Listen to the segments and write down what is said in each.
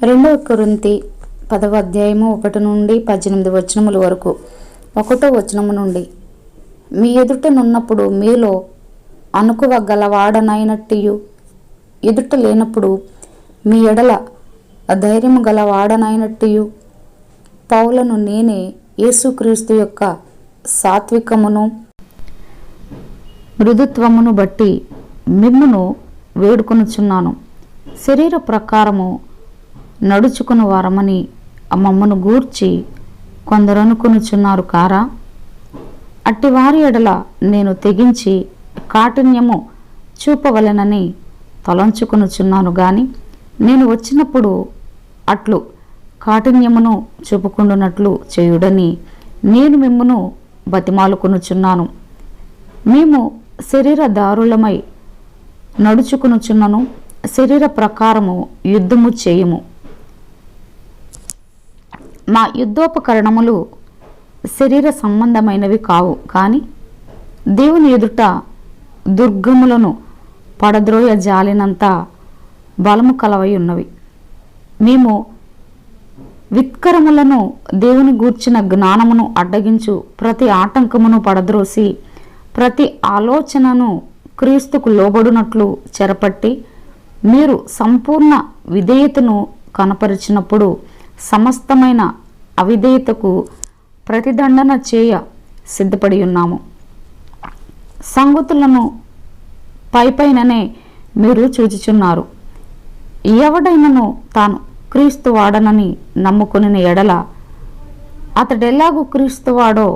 రెండవ కొరింథీ 10వ అధ్యాయము 1 నుండి 18 వచనముల వరకు. 1వ వచనము నుండి, మీ ఎదుటనున్నప్పుడు మీలో అనుకువ గలవాడనైనట్టియు, ఎదుట లేనప్పుడు మీ ఎడల ధైర్యము గలవాడనైనట్టియు పౌలను నేనే యేసుక్రీస్తు యొక్క సాత్వికమును మృదుత్వమును బట్టి మిమ్మును వేడుకొనుచున్నాను. శరీర ప్రకారము నడుచుకుని వారమని మమ్మను గూర్చి కొందరనుకొనుచున్నారు కారా? అట్టివారి ఎడల నేను తెగించి కాఠిన్యము చూపవలెనని తలంచుకొనుచున్నాను గాని, నేను వచ్చినప్పుడు అట్లు కాఠిన్యమును చూపుకుండునట్లు చేయుడని నేను మిమ్మును బతిమాలుకొనుచున్నాను. మేము శరీరదారులమై నడుచుకొనుచున్నను, శరీర ప్రకారము యుద్ధము చేయము. మా యుద్ధోపకరణములు శరీర సంబంధమైనవి కావు, కానీ దేవుని ఎదుట దుర్గములను పడద్రోయ జాలినంత బలము కలవై ఉన్నవి. మేము విత్కరములను, దేవుని గూర్చిన జ్ఞానమును అడ్డగించు ప్రతి ఆటంకమును పడద్రోసి ప్రతి ఆలోచనను క్రీస్తుకు లోబడునట్లు చెరపట్టి మీరు సంపూర్ణ విధేయతను కనపరిచినప్పుడు సమస్తమైన అవిధేయతకు ప్రతిదండన చేయ సిద్ధపడి ఉన్నాము. సంగతులను పైపైననే మీరు చూచుచున్నారు. ఎవడైనను తాను క్రీస్తు వాడనని నమ్ముకుని ఎడల అతడెలాగూ క్రీస్తువాడో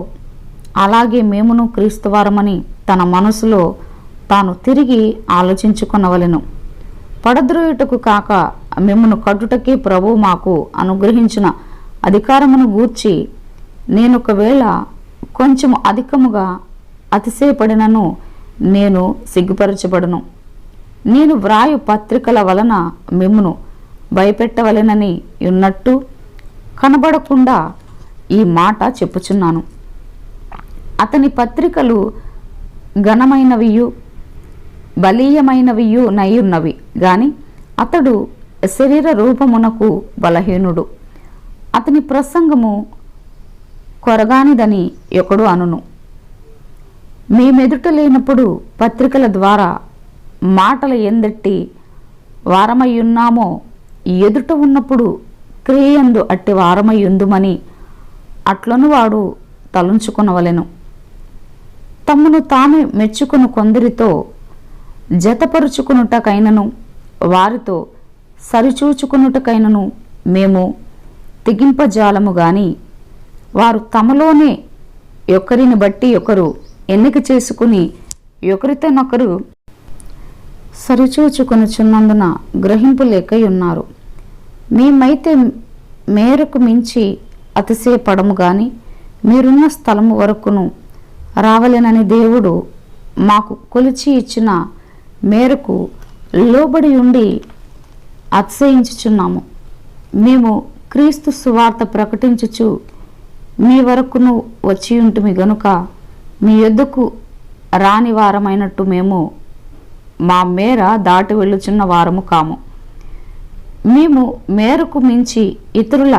అలాగే మేమును క్రీస్తువారమని తన మనసులో తాను తిరిగి ఆలోచించుకొనవలెను. పడద్రోయుటకు కాక మిమ్మును కట్టుటకే ప్రభు మాకు అనుగ్రహించిన అధికారమును గూర్చి నేనొకవేళ కొంచెము అధికముగా అతిశయపడినను నేను సిగ్గుపరచబడును. నేను వ్రాయు పత్రికల వలన మిమ్మును భయపెట్టవలెనని ఉన్నట్టు కనబడకుండా ఈ మాట చెప్పుచున్నాను. అతని పత్రికలు ఘనమైనవియు బలీయమైనవియు నయ్యున్నవి గాని అతడు శరీర రూపమునకు బలహీనుడు. అతని ప్రసంగము కొరగానిదని ఒకడు అనును. మేమెదుట లేనప్పుడు పత్రికల ద్వారా మాటల ఎందెట్టి వారమయ్యున్నామో ఎదుట ఉన్నప్పుడు క్రియయందు అట్టి వారమయ్యుందుమని అట్లను వాడు తలంచుకొనవలెను. తమ్మును తామే మెచ్చుకుని కొందరితో జతపరుచుకునుటకైనను వారితో సరిచూచుకునుటకైనను మేము తెగింపజాలము గాని, వారు తమలోనే ఒకరిని బట్టి ఒకరు ఎన్నిక చేసుకుని ఒకరితోనొకరు సరిచూచుకొనుచున్నందున గ్రహింపు లేకై ఉన్నారు. మేమైతే మేరకు మించి అతిశయపడము గాని మీరున్న స్థలము వరకును రావలెనని దేవుడు మాకు కొలిచి ఇచ్చిన మేరకు లోబడి ఉండి అతిశయించుచున్నాము. మేము క్రీస్తు సువార్త ప్రకటించుచు మీ వరకును వచ్చి ఉంటుమి గనుక మీ యొద్దకు రాని వారమైనట్టు మేము మా మేర దాటి వెళ్ళుచున్న వారము కాము. మేము మేరకు మించి ఇతరుల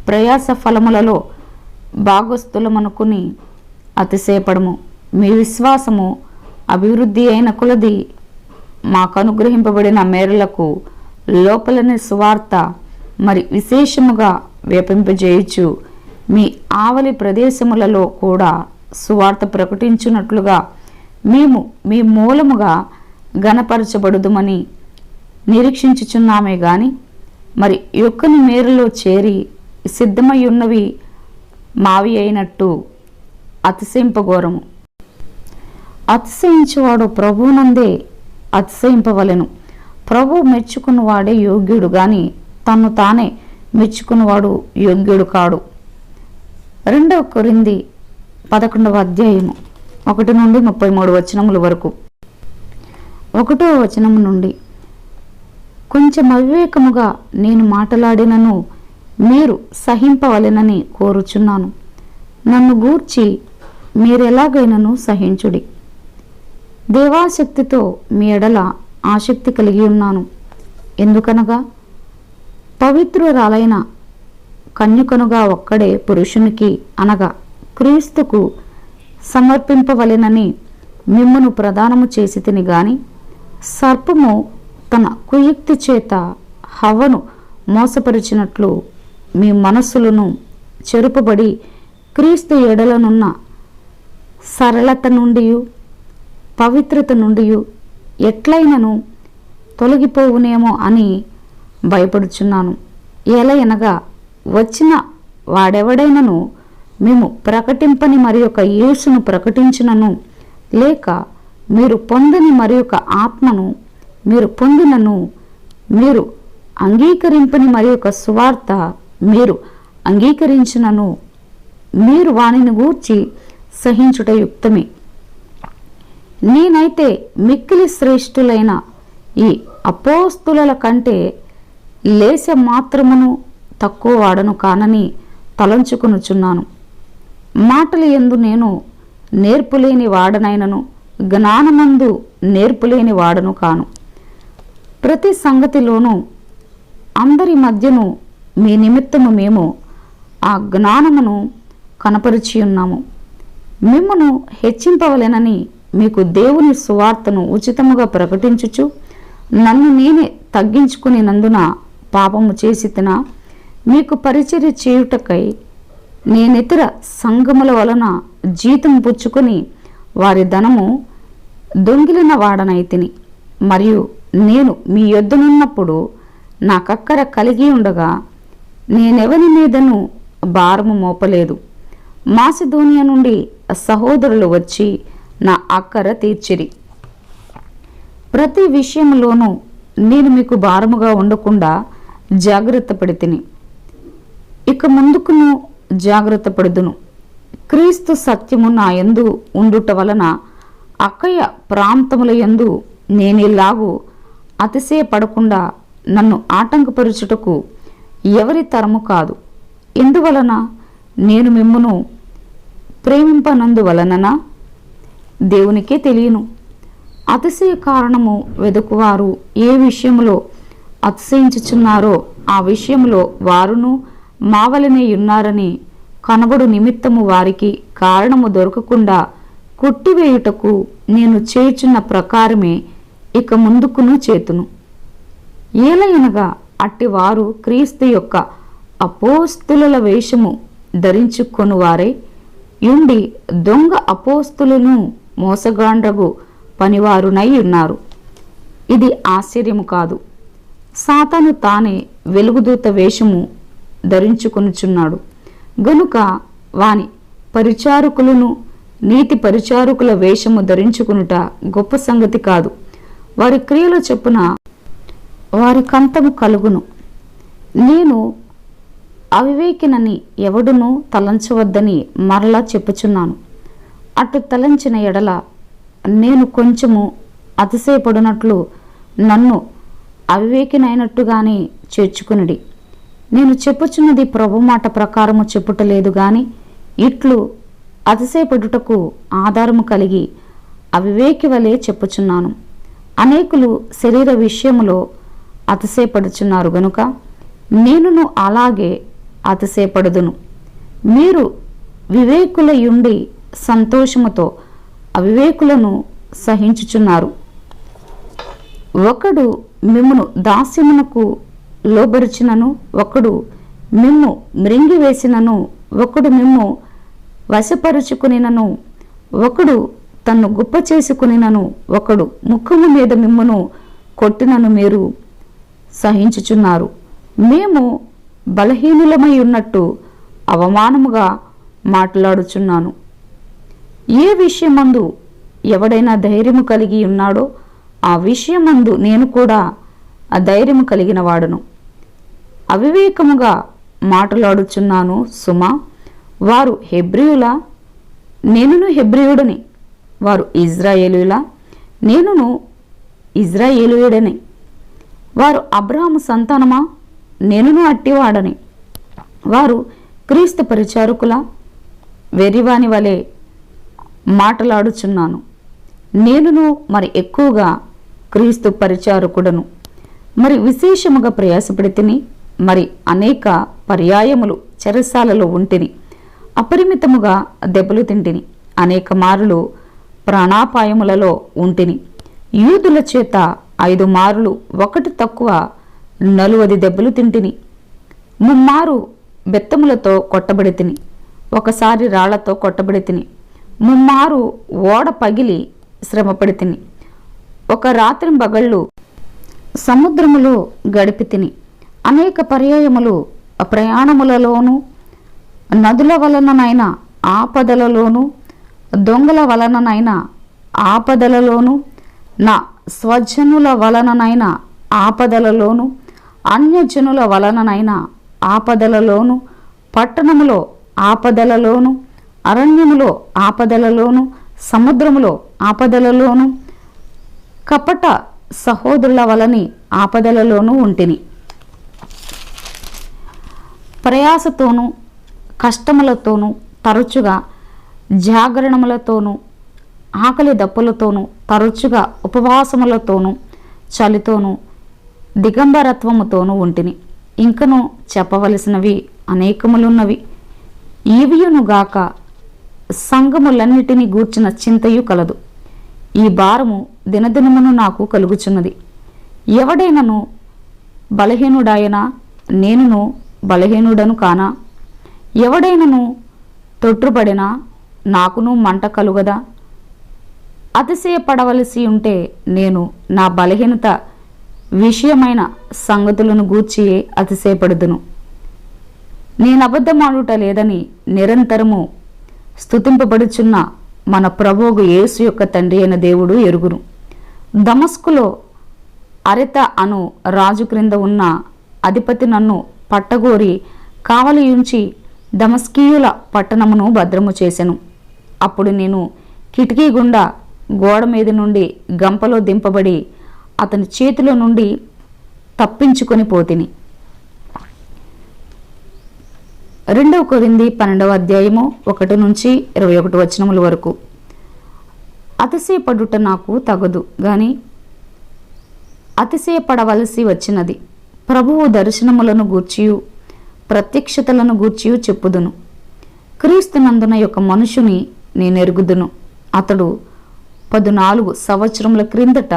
ప్రయాస ఫలములలో భాగస్థులమనుకుని అతిశయపడము. మీ విశ్వాసము అభివృద్ధి అయిన కొలది మాకు అనుగ్రహింపబడిన మేరలకు లోపలనే సువార్త మరి విశేషముగా వ్యాపింపజేయచ్చు మీ ఆవలి ప్రదేశములలో కూడా సువార్త ప్రకటించున్నట్లుగా మేము మీ మూలముగా ఘనపరచబడుదుమని నిరీక్షించుచున్నామే గాని మరి యొక్కని మేరలో చేరి సిద్ధమై ఉన్నవి మావి అయినట్టు అతిశయింపఘోరము. అతిశయించువాడు ప్రభువునందే అతిశయింపవలెను. ప్రభు మెచ్చుకున్నవాడే యోగ్యుడు గాని తన్ను తానే మెచ్చుకున్నవాడు యోగ్యుడు కాడు. 2వ కొరింథీ 11వ అధ్యాయము 1 నుండి 33 వచనముల వరకు. 1వ వచనము నుండి, కొంచెం అవివేకముగా నేను మాట్లాడినను మీరు సహింపవలెనని కోరుచున్నాను. నన్ను గూర్చి మీరెలాగైనను సహించుడి. దేవాశక్తితో మీ ఎడల ఆసక్తి కలిగి ఉన్నాను. ఎందుకనగా పవిత్రురాలైన కన్యకనుగా ఒక్కడే పురుషునికి అనగా క్రీస్తుకు సమర్పింపవలెనని మిమ్మును ప్రదానము చేసి తిని గాని సర్పము తన కుయుక్తి చేత హవ్వను మోసపరిచినట్లు మీ మనస్సులను చెరుపబడి క్రీస్తు ఎడలనున్న సరళత నుండి పవిత్రత నుండి ఎట్లయినను తొలగిపోవునేమో అని భయపడుచున్నాను. ఎలయనగా వచ్చిన వాడెవడైనను మేము ప్రకటింపని మరి ఒక యేసును ప్రకటించినను, లేక మీరు పొందని మరి ఒక ఆత్మను మీరు పొందినను, మీరు అంగీకరింపని మరి ఒక సువార్త మీరు అంగీకరించినను, మీరు వానిని గూర్చి సహించుట యుక్తమే. నేనైతే మిక్కిలి శ్రేష్ఠులైన ఈ అపోస్తుల కంటే లేశ మాత్రమును తక్కువ వాడను కానని తలంచుకొనుచున్నాను. మాటలు యందు నేను నేర్పులేని వాడనైనను జ్ఞానమందు నేర్పులేని వాడను కాను. ప్రతి సంగతిలోనూ అందరి మధ్యను మీ నిమిత్తము మేము ఆ జ్ఞానమును కనపరిచి ఉన్నాము. మిమ్మను హెచ్చింపవలెనని మీకు దేవుని సువార్తను ఉచితముగా ప్రకటించుచు నన్ను నేనే తగ్గించుకునేనందున పాపము చేసి తిన మీకు పరిచర్య చేయుటకై నేనితర సంఘముల వలన జీతం పుచ్చుకొని వారి ధనము దొంగిలిన వాడనైతిని. మరియు నేను మీ యొద్దనున్నప్పుడు నాకక్కర కలిగి ఉండగా నేనెవరి మీదను భారము మోపలేదు. మాసిదోనియా నుండి సహోదరులు వచ్చి నా అక్కర తీర్చిరి. ప్రతి విషయంలోనూ నేను మీకు భారముగా ఉండకుండా జాగ్రత్త పడితిని. ఇక ముందుకును జాగ్రత్త పడుదును. క్రీస్తు సత్యము నా యందు ఉండుట వలన అక్కయ ప్రాంతముల యందు నేనిలాగు అతిశయపడకుండా నన్ను ఆటంకపరుచుటకు ఎవరి తరము కాదు. ఎందువలన నేను మిమ్మును ప్రేమింపనందువలననా దేవునికే తెలియను. అతిశయ కారణము వెదుకువారు ఏ విషయములో అతిశయించుచున్నారో ఆ విషయంలో వారును మావలనే ఉన్నారని కనబడు నిమిత్తము వారికి కారణము దొరకకుండా కొట్టివేయుటకు నేను చేయుచున్న ప్రకారమే ఇక ముందుకును చేతును. ఏలయనగా అట్టివారు క్రీస్తు యొక్క అపోస్తుల వేషము ధరించుకొనువారై యుండి దొంగ అపోస్తులను మోసగాండ్రగు పనివారునై ఉన్నారు. ఇది ఆశ్చర్యము కాదు. సాతాను తానే వెలుగుదూత వేషము ధరించుకొనుచున్నాడు గనుక వాని పరిచారకులను నీతి పరిచారకుల వేషము ధరించుకునుట గొప్ప సంగతి కాదు. వారి క్రియల చొప్పున వారి కంతము కలుగును. నేను అవివేకినని ఎవడునూ తలంచవద్దని మరలా చెప్పుచున్నాను. అటు తలంచిన ఎడల నేను కొంచెము అతిశయపడినట్లు నన్ను అవివేకినైనట్టుగానే చేర్చుకునుడి. నేను చెప్పుచున్నది ప్రభు మాట ప్రకారము చెప్పుటలేదు గాని ఇట్లు అతిశయపడుటకు ఆధారము కలిగి అవివేకి వలె చెప్పుచున్నాను. అనేకులు శరీర విషయములో అతిశయపడుచున్నారు గనుక నేనును అలాగే అతిశయపడుదును. మీరు వివేకులయుండి సంతోషముతో అవివేకులను సహించుచున్నారు. ఒకడు మిమ్మును దాస్యమునకు లోబరిచినను, ఒకడు మిమ్ము మృంగివేసినను, ఒకడు మిమ్ము వశపరుచుకునినను, ఒకడు తన్ను గుప్ప చేసుకునినను, ఒకడు ముఖము మీద మిమ్మును కొట్టినను మీరు సహించుచున్నారు. మేము బలహీనులమై ఉన్నట్టు అవమానముగా మాట్లాడుచున్నాను. ఏ విషయమందు ఎవడైనా ధైర్యము కలిగి ఉన్నాడో ఆ విషయమందు నేను కూడా ఆ ధైర్యము కలిగిన వాడును. అవివేకముగా మాట్లాడుచున్నాను సుమా. వారు హెబ్రీయులా? నేనును హెబ్రీయుడని. వారు ఇజ్రాయేలీయులా? నేనును ఇజ్రాయేలీయుడని. వారు అబ్రహాము సంతానమా? నేనును అట్టివాడని. వారు క్రీస్తు పరిచారకులా? వెర్రివాని వలె మాట్లాడుచున్నాను. నేనును మరి ఎక్కువగా క్రీస్తు పరిచారకుడను. మరి విశేషముగా ప్రయాసపడితిని. మరి అనేక పర్యాయములు చెరసాలలో ఉంటిని, అపరిమితముగా దెబ్బలు తింటిని, అనేక మారులు ప్రాణాపాయములలో ఉంటిని, యూదుల చేత 5 మారులు ఒకటి తక్కువ 40 దెబ్బలు తింటిని, 3 మారు బెత్తములతో కొట్టబడి తిని, ఒకసారి రాళ్లతో కొట్టబడి తిని, 3 మారు ఓడ పగిలి శ్రమపడి తిని, ఒక రాత్రి బగళ్ళు సముద్రములో గడిపి తిని, అనేక పర్యాయములు ప్రయాణములలోనూ నదుల వలననైనా ఆపదలలోనూ దొంగల వలననైనా ఆపదలలోనూ నా స్వజనుల వలననైనా ఆపదలలోనూ అన్యజనుల వలననైనా ఆపదలలోనూ పట్టణములో ఆపదలలోనూ అరణ్యములో ఆపదలలోనూ సముద్రములో ఆపదలలోనూ కపట సహోదరుల వలని ఆపదలలోనూ ఉంటిని. ప్రయాసతోనూ కష్టములతోనూ తరచుగా జాగరణములతోనూ ఆకలి దప్పులతోనూ తరచుగా ఉపవాసములతోనూ చలితోనూ దిగంబరత్వముతోనూ ఉంటిని. ఇంకనూ చెప్పవలసినవి అనేకములున్నవి. ఈవియునుగాక సంఘములన్నిటినీ గూర్చిన చింతయు కలదు. ఈ భారము దినదినమును నాకు కలుగుచున్నది. ఎవడైనను బలహీనుడాయనా నేనును బలహీనుడను కానా? ఎవడైనను తొట్రుపడినా నాకును మంట కలుగదా? అతిశయపడవలసి ఉంటే నేను నా బలహీనత విషయమైన సంగతులను గూర్చియే అతిశయపడుదును. నేను అబద్ధమాడుట లేదని నిరంతరము స్తుతింపబడుచున్న మన ప్రభువు యేసు యొక్క తండ్రి అయిన దేవుడు ఎరుగును. దమస్కులో అరెత అను రాజు క్రింద ఉన్న అధిపతి నన్ను పట్టగోరి కావలియుంచి దమస్కీయుల పట్టణమును భద్రము చేసెను. అప్పుడు నేను కిటికీ గుండా గోడ మీద నుండి గంపలో దింపబడి అతని చేతిలో నుండి తప్పించుకొని పోతిని. 2 కొరింథీ 12వ అధ్యాయము 1 నుంచి 21 వచనముల వరకు. అతిశయపడుట నాకు తగదు గాని అతిశయపడవలసి వచ్చినది. ప్రభువు దర్శనములను గూర్చియు ప్రత్యక్షతలను గూర్చియు చెప్పుదును. క్రీస్తునందున యొక్క మనుషుని నేనెరుగుదును. అతడు 14 సంవత్సరముల క్రిందట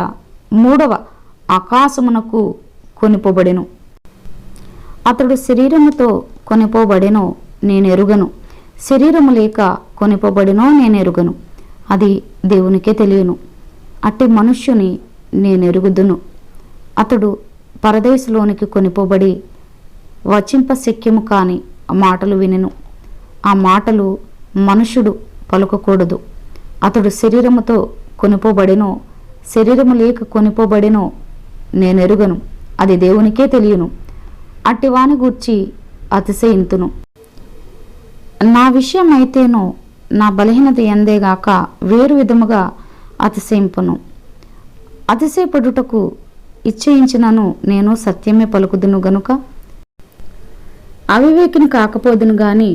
3వ ఆకాశమునకు కొనిపోబడెను. అతడు శరీరముతో కొనిపోబడెనో నేనెరుగను, శరీరము లేక కొనిపోబడినో నేనెరుగను, అది దేవునికే తెలియను. అట్టి మనుష్యుని నేనెరుగుదును. అతడు పరదేశంలోనికి కొనిపోబడి వచింపశక్యము కాని మాటలు వినెను. ఆ మాటలు మనుషుడు పలుకకూడదు. అతడు శరీరముతో కొనిపోబడెనో శరీరము లేక కొనిపోబడెనో నేనెరుగను, అది దేవునికే తెలియను. అట్టివాని గూర్చి అతిశయింతును. నా విషయం అయితేనో నా బలహీనత ఎందేగాక వేరు విధముగా అతిశయింపును. అతిశయపడుటకు ఇచ్చయించినను నేను సత్యమే పలుకుదును గనుక అవివేకిని కాకపోదును గాని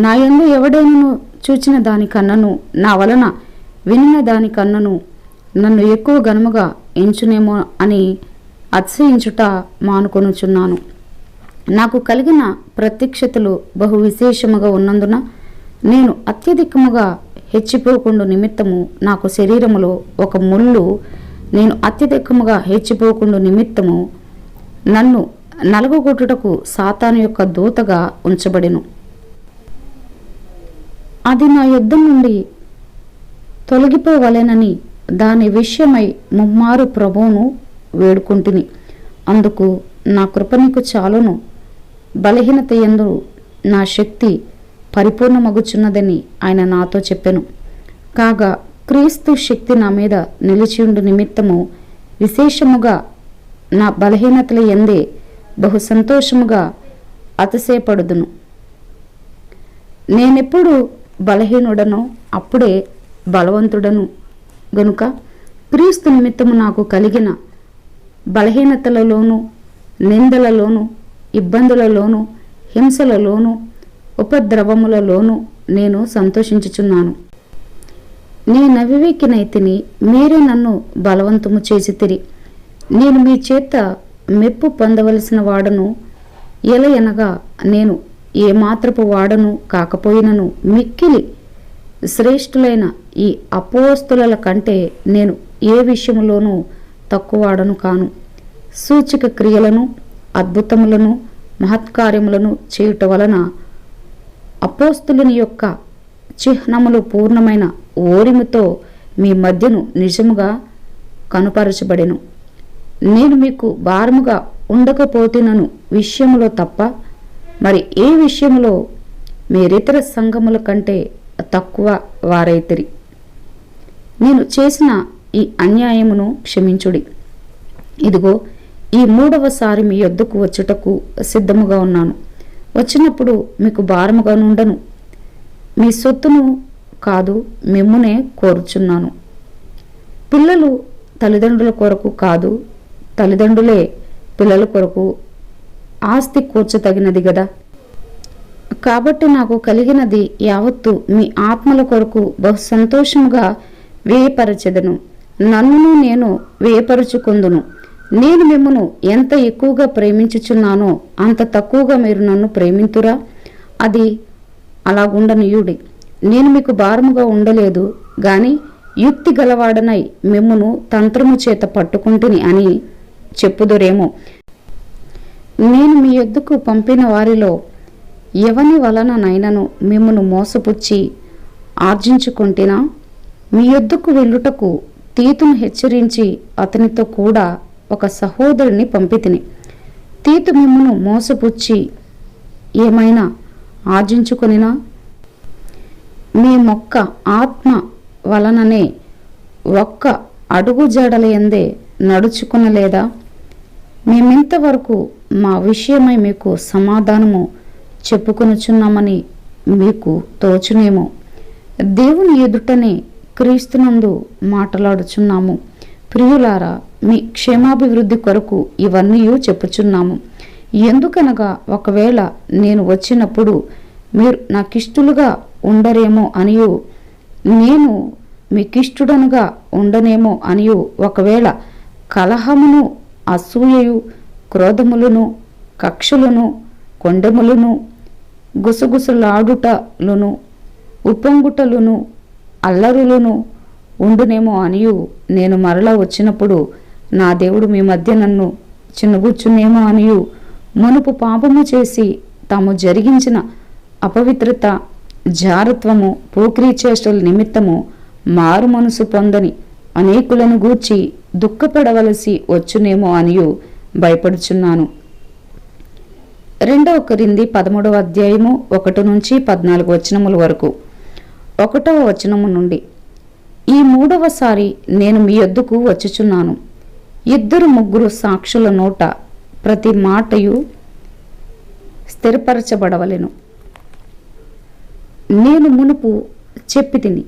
నా యందు ఎవడైనను చూచిన దానికన్నను నా వలన వినిన దానికన్నను నన్ను ఎక్కువ ఘనముగా ఎంచునేమో అని అతిశయించుట మానుకొనుచున్నాను. నాకు కలిగిన ప్రత్యక్షతలు బహు విశేషముగా ఉన్నందున నేను అత్యధికముగా హెచ్చిపోకుండా నిమిత్తము నాకు శరీరములో ఒక ముళ్ళు నేను అత్యధికముగా హెచ్చిపోకుండా నిమిత్తము నన్ను నలగొట్టుటకు సాతాను యొక్క దూతగా ఉంచబడెను. అది నా యుద్ధం నుండి తొలగిపోవలెనని దాని విషయమై ముమ్మారు ప్రభువును వేడుకుంటుని. అందుకు నా కృప నీకు చాలును, బలహీనత యందు నా శక్తి పరిపూర్ణమగుచున్నదని ఆయన నాతో చెప్పెను. కాగా క్రీస్తు శక్తి నా మీద నిలిచియుండు నిమిత్తము విశేషముగా నా బలహీనతల యందే బహు సంతోషముగా అతిశయపడుదును. నేనెప్పుడు బలహీనుడనో అప్పుడే బలవంతుడను గనుక క్రీస్తు నిమిత్తము నాకు కలిగిన బలహీనతలలోనూ నిందలలోనూ ఇబ్బందులలోనూ హింసలలోనూ ఉపద్రవములలోనూ నేను సంతోషించుచున్నాను. నేనవివేకినైతిని, మీరే నన్ను బలవంతము చేసితిరి. నేను మీ చేత మెప్పు పొందవలసిన వాడను ఎలయనగా నేను ఏమాత్రపు వాడను కాకపోయినను మిక్కిలి శ్రేష్ఠులైన ఈ అపోస్తలుల కంటే నేను ఏ విషయంలోనూ తక్కువవాడను కాను. సూచక క్రియలను, అద్భుతములను, మహత్కార్యములను చేయుట వలన అపోస్తలుని యొక్క చిహ్నములు పూర్ణమైన ఓరిముతో మీ మధ్యను నిజముగా కనుపరచబడెను. నేను మీకు భారముగా ఉండకపోతేనను విషయములో తప్ప మరి ఏ విషయములో మీరితర సంఘముల కంటే తక్కువ వారైతిరి. నేను చేసిన ఈ అన్యాయమును క్షమించుడి. ఇదిగో ఈ 3వసారి మీ యొద్దకు వచ్చుటకు సిద్ధముగా ఉన్నాను. వచ్చినప్పుడు మీకు భారముగా నుండను. మీ సొత్తును కాదు, మిమ్మునే కోరుచున్నాను. పిల్లలు తల్లిదండ్రుల కొరకు కాదు, తల్లిదండ్రులే పిల్లల కొరకు ఆస్తి కూర్చతగినది గదా. కాబట్టి నాకు కలిగినది యావత్తు మీ ఆత్మల కొరకు బహు సంతోషముగా వ్యయపరచెదను. నన్నును నేను వ్యయపరుచుకొందును. నేను మిమ్మును ఎంత ఎక్కువగా ప్రేమించుచున్నానో అంత తక్కువగా మీరు నన్ను ప్రేమింతురా? అది అలాగుండనీయుడి. నేను మీకు భారముగా ఉండలేదు గాని యుక్తి గలవాడనై మిమ్మును తంత్రము చేత పట్టుకుంటుని అని చెప్పుదురేమో. నేను మీ యొద్దకు పంపిన వారిలో ఎవని వలననైనను మిమ్మును మోసపుచ్చి ఆర్జించుకొంటినా? మీ యొద్దకు వెళ్ళుటకు తీతును హెచ్చరించి అతనితో కూడా ఒక సహోదరుని పంపితిని. తీతు మిమ్మును మోసపుచ్చి ఏమైనా ఆర్జించుకొనినా? మీ మొక్క ఆత్మ వలననే ఒక్క అడుగు జాడలయందే నడుచుకునలేదా? మేమింతవరకు మా విషయమై మీకు సమాధానము చెప్పుకొనుచున్నామని మీకు తోచునేమో. దేవుని ఎదుటనే క్రీస్తునందు మాట్లాడుచున్నాము. ప్రియులారా, మీ క్షేమాభివృద్ధి కొరకు ఇవన్నీ చెప్పుచున్నాము. ఎందుకనగా ఒకవేళ నేను వచ్చినప్పుడు మీరు నాకిష్టులుగా ఉండరేమో అనియు, నేను మీకిష్టుడనుగా ఉండనేమో అనియు, ఒకవేళ కలహమును, అసూయయు, క్రోధములను, కక్షలును, కొండెములను, గుసగుసలాడుటలును, ఉప్పొంగుటలును, అల్లరులను ఉండునేమో అనియు, నేను మరలా వచ్చినప్పుడు నా దేవుడు మీ మధ్య నన్ను చిన్నబుచ్చునేమో అనియు, మునుపు పాపము చేసి తాము జరిగించిన అపవిత్రత, జారత్వము, పోకిరీ చేష్టల నిమిత్తము మారు మనసు పొందని అనేకులను గూర్చి దుఃఖపడవలసి వచ్చునేమో అనియు భయపడుచున్నాను. 2 కొరింథీ 13వ అధ్యాయము 1 నుంచి 14 వచనముల వరకు. 1వ వచనము నుండి, ఈ 3వసారి నేను మీ యొద్దకు వచ్చుచున్నాను. 2-3 సాక్షుల నోట ప్రతి మాటయు స్థిరపరచబడవలెను. నేను మునుపు చెప్పితిని,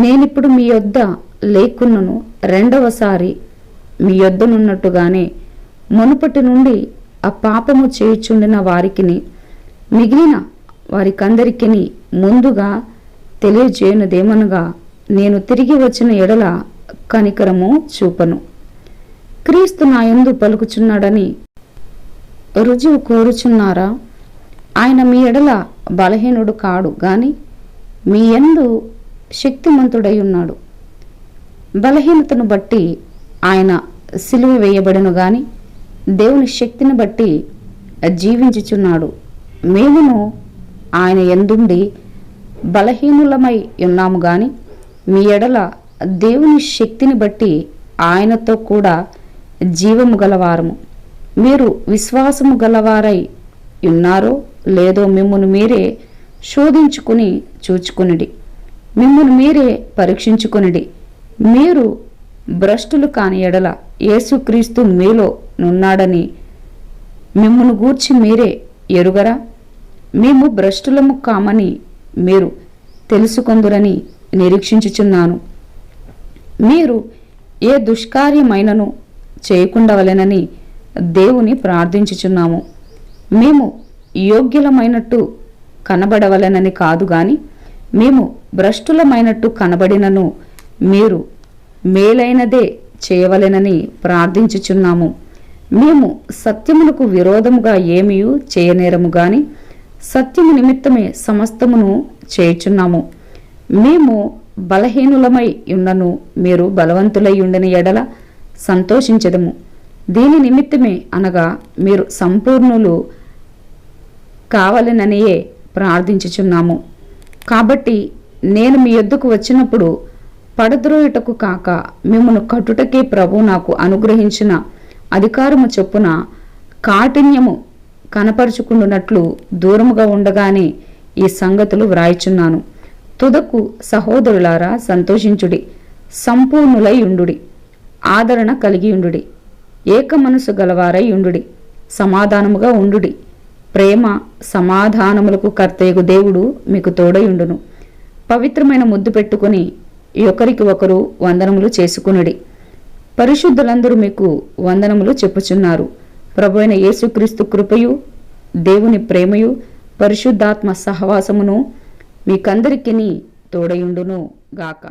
నేనిప్పుడు మీ యొద్ద లేకున్నను 2వసారి మీ యొద్దనున్నట్టుగానే మునుపటి నుండి ఆ పాపము చేయుచుండిన వారికిని మిగిలిన వారికందరికిని ముందుగా తెలియజేయనుదేమనగా, నేను తిరిగి వచ్చిన ఎడల కనికరము చూపను. క్రీస్తు నా యందు పలుకుచున్నాడని రుజువు కోరుచున్నారా? ఆయన మీ ఎడల బలహీనుడు కాడు గాని మీ యందు శక్తిమంతుడై ఉన్నాడు. బలహీనతను బట్టి ఆయన సిలువ వేయబడెను గాని దేవుని శక్తిని బట్టి జీవించుచున్నాడు. మేమును ఆయన యందుండి బలహీనులమై ఉన్నాము గాని మీ ఎడల దేవుని శక్తిని బట్టి ఆయనతో కూడా జీవము గలవారము. మీరు విశ్వాసము గలవారై ఉన్నారో లేదో మిమ్మును మీరే శోధించుకుని చూచుకునిడి, మిమ్మును మీరే పరీక్షించుకునిడి. మీరు భ్రష్టులు కాని ఎడల యేసుక్రీస్తు మీలో నున్నాడని మిమ్మును గూర్చి మీరే ఎరుగరా? మేము భ్రష్టులము కామని మీరు తెలుసుకొందురని నిరీక్షించుచున్నాను. మీరు ఏ దుష్కార్యమైనను చేయకుండవలెనని దేవుని ప్రార్థించుచున్నాము. మేము యోగ్యులమైనట్టు కనబడవలెనని కాదు గాని మేము భ్రష్టులమైనట్టు కనబడినను మీరు మేలైనదే చేయవలెనని ప్రార్థించుచున్నాము. మేము సత్యమునకు విరోధముగా ఏమీయూ చేయనేరము గాని సత్యము నిమిత్తమే సమస్తమును చేయుచున్నాము. మేము బలహీనులమై ఉన్నను మీరు బలవంతులై ఉండని ఎడల సంతోషించెదము. దీని నిమిత్తమే అనగా మీరు సంపూర్ణులు కావాలననియే ప్రార్థించుచున్నాము. కాబట్టి నేను మీ యొద్దకు వచ్చినప్పుడు పడద్రోయుటకు కాక మిమ్మను కట్టుటకే ప్రభు నాకు అనుగ్రహించిన అధికారము చొప్పున కాఠిన్యము కనపరుచుకుండునట్లు దూరముగా ఉండగానే ఈ సంగతులు వ్రాయిచున్నాను. తుదకు సహోదరులారా సంతోషించుడి, సంపూర్ణులై ఉండుడి, ఆదరణ కలిగి ఉండుడి, ఏక మనసు గలవారై ఉండుడి, సమాధానముగా ఉండుడి. ప్రేమ సమాధానములకు కర్తయగు దేవుడు మీకు తోడై ఉండును. పవిత్రమైన ముద్దు పెట్టుకుని ఒకరికి ఒకరు వందనములు చేసుకునుడి. పరిశుద్ధులందరూ మీకు వందనములు చెప్పుచున్నారు. ప్రభువైన యేసుక్రీస్తు కృపయు దేవుని ప్రేమయు పరిశుద్ధాత్మ సహవాసమును మీకందరికీ తోడయుండును గాక.